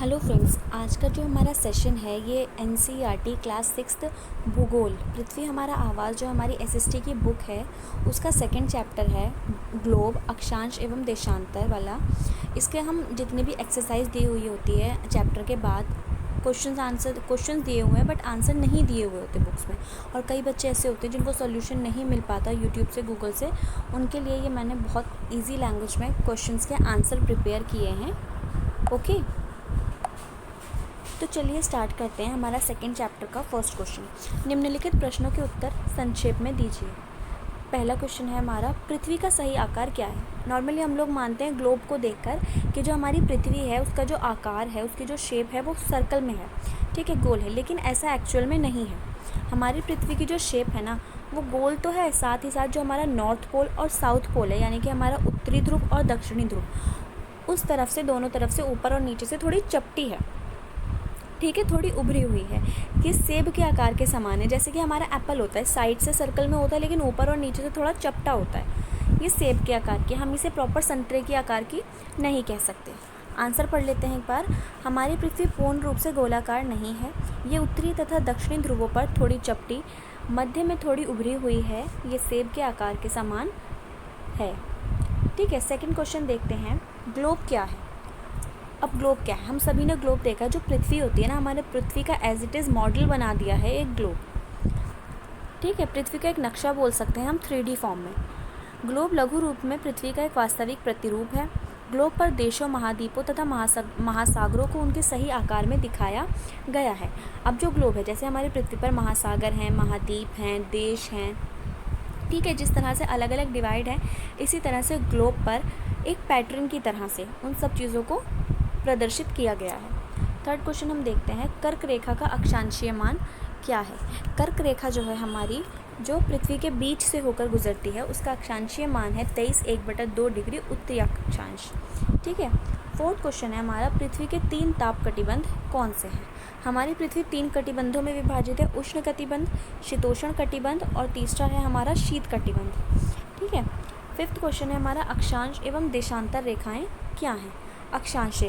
Hello friends, आज का जो हमारा सेशन है ये एनसीईआरटी क्लास 6 भूगोल पृथ्वी हमारा आवाज़ जो हमारी एसएसटी की बुक है उसका सेकंड चैप्टर है ग्लोब अक्षांश एवं देशांतर वाला। इसके हम जितनी भी एक्सरसाइज दी हुई होती है चैप्टर के बाद क्वेश्चन दिए हुए हैं बट आंसर नहीं दिए हुए होते बुक्स में। और कई बच्चे ऐसे होते हैं जिनको सॉल्यूशन नहीं मिल पाता यूट्यूब से गूगल से, उनके लिए ये मैंने बहुत ईजी लैंग्वेज में क्वेश्चंस के आंसर प्रिपेयर किए हैं। ओके, तो चलिए स्टार्ट करते हैं हमारा सेकंड चैप्टर का फर्स्ट क्वेश्चन। निम्नलिखित प्रश्नों के उत्तर संक्षेप में दीजिए। पहला क्वेश्चन है हमारा, पृथ्वी का सही आकार क्या है। नॉर्मली हम लोग मानते हैं ग्लोब को देखकर कि जो हमारी पृथ्वी है उसका जो आकार है, उसकी जो शेप है वो सर्कल में है, ठीक है, गोल है, लेकिन ऐसा एक्चुअल में नहीं है। हमारी पृथ्वी की जो शेप है ना वो गोल तो है, साथ ही साथ जो हमारा नॉर्थ पोल और साउथ पोल है यानी कि हमारा उत्तरी ध्रुव और दक्षिणी ध्रुव, उस तरफ से दोनों तरफ से ऊपर और नीचे से थोड़ी चपटी है, ठीक है, थोड़ी उभरी हुई है। ये सेब के आकार के समान है, जैसे कि हमारा एप्पल होता है, साइड से सर्कल में होता है लेकिन ऊपर और नीचे से थोड़ा चपटा होता है। ये सेब के आकार की, हम इसे प्रॉपर संतरे के आकार की नहीं कह सकते। आंसर पढ़ लेते हैं एक बार। हमारी पृथ्वी पूर्ण रूप से गोलाकार नहीं है, ये उत्तरी तथा दक्षिणी ध्रुवों पर थोड़ी चपटी, मध्य में थोड़ी उभरी हुई है, ये सेब के आकार के समान है, ठीक है। सेकेंड क्वेश्चन देखते हैं, ग्लोब क्या है। अब ग्लोब क्या है, हम सभी ने ग्लोब देखा है, जो पृथ्वी होती है ना, हमारे पृथ्वी का एज इट इज़ मॉडल बना दिया है एक ग्लोब, ठीक है, पृथ्वी का एक नक्शा बोल सकते हैं हम 3D फॉर्म में। ग्लोब लघु रूप में पृथ्वी का एक वास्तविक प्रतिरूप है। ग्लोब पर देशों, महाद्वीपों तथा महासागरों को उनके सही आकार में दिखाया गया है। अब जो ग्लोब है, जैसे हमारी पृथ्वी पर महासागर हैं, महाद्वीप हैं, देश हैं, ठीक है, जिस तरह से अलग अलग डिवाइड है, इसी तरह से ग्लोब पर एक पैटर्न की तरह से उन सब चीज़ों को प्रदर्शित किया गया है। थर्ड क्वेश्चन हम देखते हैं, कर्क रेखा का अक्षांशीय मान क्या है। कर्क रेखा जो है हमारी, जो पृथ्वी के बीच से होकर गुजरती है, उसका अक्षांशीय मान है 23.1/2 डिग्री उत्तरी अक्षांश, ठीक है। फोर्थ क्वेश्चन है हमारा, पृथ्वी के 3 ताप कटिबंध कौन से हैं। हमारी पृथ्वी 3 कटिबंधों में विभाजित है, उष्ण कटिबंध, शीतोष्ण कटिबंध और तीसरा है हमारा शीत कटिबंध, ठीक है। फिफ्थ क्वेश्चन है हमारा, अक्षांश एवं देशांतर रेखाएं क्या हैं। अक्षांश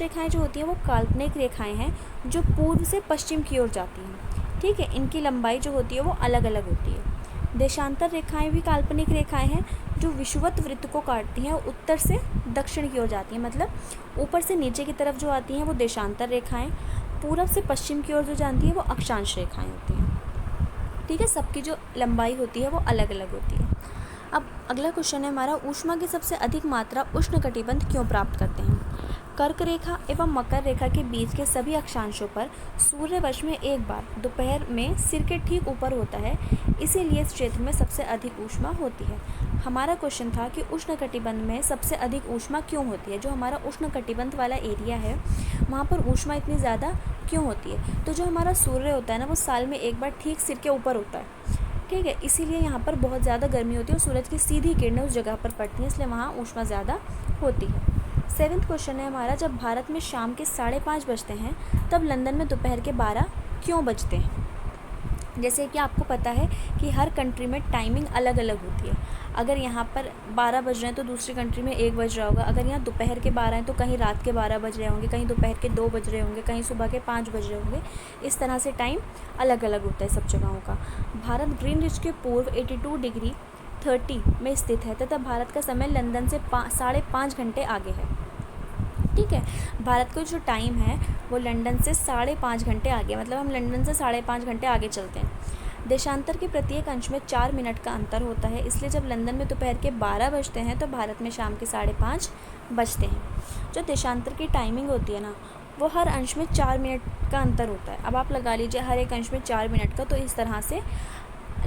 रेखाएं जो होती हैं वो काल्पनिक रेखाएं हैं जो पूर्व से पश्चिम की ओर जाती हैं, ठीक है, इनकी लंबाई जो होती है वो अलग अलग होती है। देशांतर रेखाएं भी काल्पनिक रेखाएं हैं जो विषुवत वृत्त को काटती हैं और उत्तर से दक्षिण की ओर जाती हैं, मतलब ऊपर से नीचे की तरफ जो आती हैं वो देशांतर रेखाएं, पूरब से पश्चिम की ओर जो जाती हैं वो अक्षांश रेखाएं होती हैं, ठीक है। सबकी जो लंबाई होती है वो अलग अलग होती है। अब अगला क्वेश्चन है हमारा, ऊष्मा की सबसे अधिक मात्रा उष्ण कटिबंध क्यों प्राप्त करते हैं। कर्क रेखा एवं मकर रेखा के बीच के सभी अक्षांशों पर सूर्य वर्ष में एक बार दोपहर में सिर के ठीक ऊपर होता है, इसीलिए इस क्षेत्र में सबसे अधिक ऊष्मा होती है। हमारा क्वेश्चन था कि उष्ण कटिबंध में सबसे अधिक ऊष्मा क्यों होती है। जो हमारा उष्ण कटिबंध वाला एरिया है वहाँ पर ऊष्मा इतनी ज़्यादा क्यों होती है। तो जो हमारा सूर्य होता है ना वो साल में एक बार ठीक सिर के ऊपर होता है, ठीक है, इसीलिए यहाँ पर बहुत ज़्यादा गर्मी होती है और सूरज की सीधी किरणें उस जगह पर पड़ती हैं, इसलिए वहाँ ऊष्मा ज़्यादा होती है। सेवेंथ क्वेश्चन है हमारा, जब भारत में शाम के 5:30 बजते हैं तब लंदन में दोपहर के 12 क्यों बजते हैं। जैसे कि आपको पता है कि हर कंट्री में टाइमिंग अलग अलग होती है। अगर यहाँ पर 12 बज रहे हैं तो दूसरी कंट्री में 1 बज रहा होगा, अगर यहाँ दोपहर के 12 हैं तो कहीं रात के 12 बज रहे होंगे, कहीं दोपहर के 2 बज रहे होंगे, कहीं सुबह के 5 बज रहे होंगे। इस तरह से टाइम अलग अलग होता है सब जगहों का। भारत ग्रीनविच के पूर्व 82 डिग्री 30 में स्थित है तथा भारत का समय लंदन से 5.5 घंटे आगे है, ठीक है। भारत का जो टाइम है वो लंदन से 5.5 घंटे आगे, मतलब हम लंदन से 5.5 घंटे आगे चलते हैं। देशांतर के प्रत्येक अंश में 4 मिनट का अंतर होता है, इसलिए जब लंदन में दोपहर के 12 बजते हैं तो भारत में शाम के 5:30 बजते हैं। जो देशांतर की टाइमिंग होती है ना वो हर अंश में 4 मिनट का अंतर होता है। अब आप लगा लीजिए हर एक अंश में 4 मिनट का, तो इस तरह से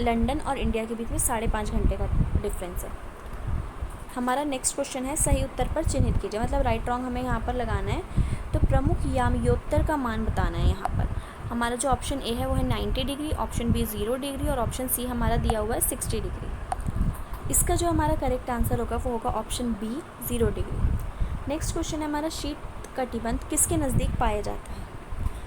लंदन और इंडिया के बीच में 5.5 घंटे का डिफरेंस है। हमारा नेक्स्ट क्वेश्चन है, सही उत्तर पर चिन्हित कीजिए, मतलब राइट रॉन्ग हमें यहाँ पर लगाना है। तो प्रमुख यामयोत्तर का मान बताना है। यहाँ पर हमारा जो ऑप्शन ए है वो है 90 डिग्री, ऑप्शन बी 0 डिग्री और ऑप्शन सी हमारा दिया हुआ है 60 डिग्री। इसका जो हमारा करेक्ट आंसर होगा वो होगा option B 0 degree. Next question है हमारा, शीत कटिबंध किसके नज़दीक पाया जाता है।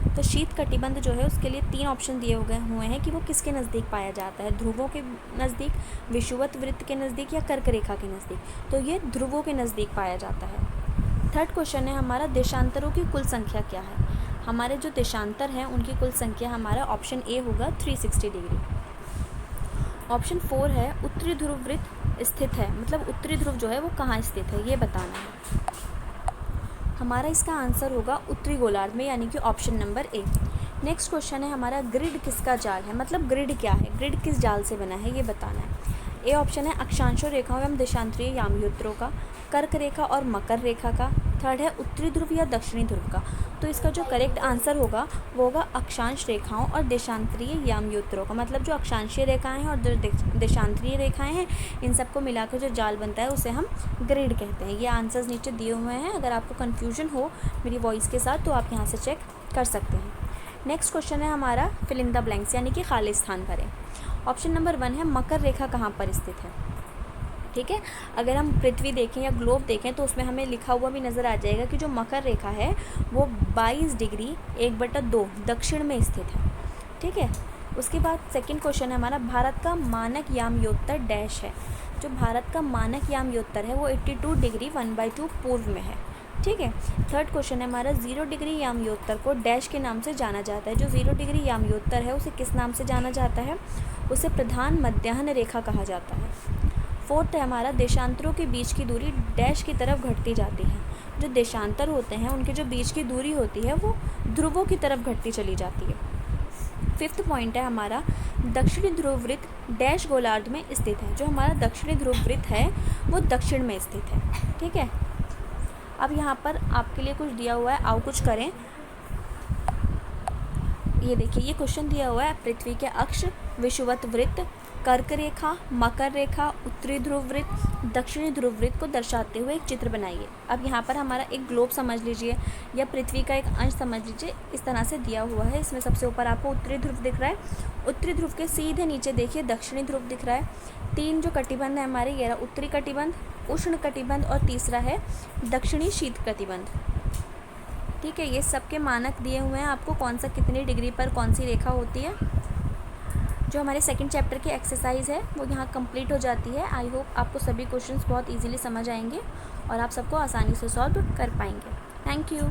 तो शीत कटिबंध जो है उसके लिए 3 ऑप्शन दिए हुए हैं कि वो किसके नज़दीक पाया जाता है, ध्रुवों के नज़दीक, विषुवत वृत्त के नज़दीक या कर्क रेखा के नज़दीक। तो ये ध्रुवों के नज़दीक पाया जाता है। थर्ड क्वेश्चन है हमारा, देशांतरों की कुल संख्या क्या है। हमारे जो देशांतर हैं उनकी कुल संख्या हमारा ऑप्शन ए होगा 360 डिग्री। ऑप्शन 4 है, उत्तरी ध्रुव वृत्त स्थित है, मतलब उत्तरी ध्रुव जो है वो कहाँ स्थित है ये बताना है। हमारा इसका आंसर होगा उत्तरी गोलार्ध में, यानी कि option number A. Next question है हमारा, ग्रिड किसका जाल है, मतलब ग्रिड क्या है, ग्रिड किस जाल से बना है ये बताना है। ए ऑप्शन है अक्षांशों रेखाओं एवं देशांतरीय यामयोत्तरों का, कर्क रेखा और मकर रेखा का। थर्ड है उत्तरी ध्रुव या दक्षिणी ध्रुव का। तो इसका जो करेक्ट आंसर होगा वो होगा अक्षांश रेखाओं और देशांतरीय यामयोत्तरों का, मतलब जो अक्षांशीय रेखाएं हैं और जो देशांतरीय रेखाएं हैं इन सबको मिलाकर जो जाल बनता है उसे हम ग्रिड कहते हैं। ये आंसर्स नीचे दिए हुए हैं, अगर आपको कन्फ्यूजन हो मेरी वॉइस के साथ तो आप यहाँ से चेक कर सकते हैं। नेक्स्ट क्वेश्चन है हमारा, फिल इन द ब्लैंक्स, यानी कि खाली स्थान भरें। ऑप्शन नंबर 1 है, मकर रेखा कहाँ पर स्थित है। ठीक है, अगर हम पृथ्वी देखें या ग्लोब देखें तो उसमें हमें लिखा हुआ भी नज़र आ जाएगा कि जो मकर रेखा है वो 22 डिग्री 1/2 दक्षिण में स्थित है। ठीक है, उसके बाद सेकंड क्वेश्चन है हमारा, भारत का मानक यामयोत्तर डैश है। जो भारत का मानक यामयोत्तर है वो 82 डिग्री 1/2 पूर्व में है। ठीक है, थर्ड क्वेश्चन है हमारा, 0 डिग्री यामयोत्तर को डैश के नाम से जाना जाता है। जो 0 डिग्री यामयोत्तर है उसे किस नाम से जाना जाता है, उसे प्रधान मध्याह्न रेखा कहा जाता है। फोर्थ है हमारा, देशांतरों के बीच की दूरी डैश की तरफ घटती जाती है। जो देशांतर होते हैं उनके जो बीच की दूरी होती है वो ध्रुवों की तरफ घटती चली जाती है। फिफ्थ पॉइंट है हमारा, दक्षिणी ध्रुव वृत्त डैश गोलार्ध में स्थित है। जो हमारा दक्षिणी ध्रुव वृत्त है वो दक्षिण में स्थित है। ठीक है, अब यहाँ पर आपके लिए कुछ दिया हुआ है, आओ कुछ करें। ये देखिए, ये क्वेश्चन दिया हुआ है, पृथ्वी के अक्ष, विषुवत वृत्त, कर्क रेखा, मकर रेखा, उत्तरी ध्रुव वृत्त, दक्षिणी ध्रुव वृत्त को दर्शाते हुए एक चित्र बनाइए। अब यहाँ पर हमारा एक ग्लोब समझ लीजिए या पृथ्वी का एक अंश समझ लीजिए, इस तरह से दिया हुआ है। इसमें सबसे ऊपर आपको उत्तरी ध्रुव दिख रहा है, उत्तरी ध्रुव के सीधे नीचे देखिए दक्षिणी ध्रुव दिख रहा है। 3 जो कटिबंध है हमारे, ये उत्तरी कटिबंध, उष्ण कटिबंध और तीसरा है दक्षिणी शीत कटिबंध। ठीक है, ये सबके मानक दिए हुए हैं आपको, कौन सा कितनी डिग्री पर कौन सी रेखा होती है। जो हमारे सेकंड चैप्टर की एक्सरसाइज है वो यहाँ कंप्लीट हो जाती है। आई होप आपको सभी क्वेश्चंस बहुत इजीली समझ आएंगे और आप सबको आसानी से सॉल्व कर पाएंगे। Thank you.